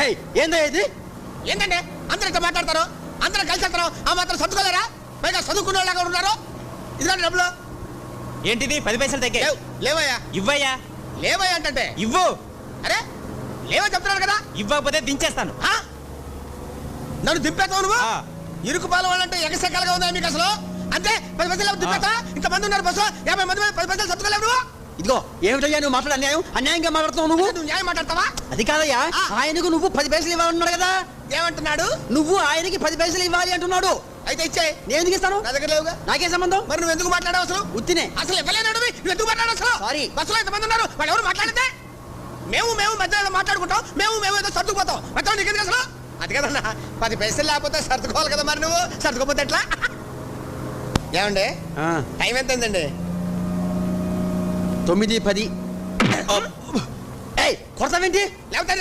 ఏయ్ ఏందో ఇది? ఏంటంటే అందరూ ఇట్లా మాట్లాడతారు, అందరూ కలిసి వెళ్తారు, ఆ మాత్రం చదువుకోలేరా? పైగా చదువుకునే వాళ్ళగా ఉన్నారు. ఇదిగోండి డబ్బులు. ఏంటిది 10 పైసలు తగ్గే? లేవయ్యా. ఇవ్వయ్యా. లేవయ్యా అంటే ఇవ్వు. అరే లేవో చెప్తున్నాను కదా. ఇవ్వకపోతే దించేస్తాను. నన్ను దింపేస్తావు నువ్వు? ఆ. ఇరుకు పాలు వాళ్ళంటే ఎగసెక్కలుగా ఉందా మీకు అసలు? అంతే 10 పైసలు దింపేస్తా. ఇంతమంది ఉన్నారు బస్సు, 50 మంది 10 పైసలు చదువుకోలేవు నువ్వు. ఇదిగో ఏమిటయ్యా నువ్వు మాట్లాడే అన్యాయం? అన్యాయంగా మాట్లాడుతున్నావు నువ్వు. నువ్వు న్యాయం మాట్లాడతావా? అది కాదయ్యా, ఆయనకు నువ్వు 10 పైసలు ఇవ్వాలన్నాడు కదా. ఏమంటున్నాడు? నువ్వు ఆయనకి 10 పైసలు ఇవ్వాలి అంటున్నాడు. అయితే ఇచ్చే. నేను ఎందుకు ఇస్తాను? నా దగ్గర లేవుగా. నాకేం సంబంధం? మరి నువ్వు ఎందుకు మాట్లాడావు అసలు? ఉత్తినే. అసలు ఇవ్వలేనాడు. నువ్వు ఎందుకు మాట్లాడావు అసలు? సారీ. బస్సులో ఎంతమంది ఉన్నారు, వాళ్ళు ఎవరు మాట్లాడితే? మేము మధ్య ఏదో మాట్లాడుకుంటాం, మేము ఏదో సర్దుకుపోతాం. మొత్తం నీకు ఎందుకు అసలు? అది కదన్నా, 10 పైసలు లేకపోతే సర్దుకోవాలి కదా. మరి నువ్వు సర్దుకోపోతే ఎట్లా? ఏమండి టైం ఎంత అయిందండి? 9:10. కొడతావేంటి? లేకపోతే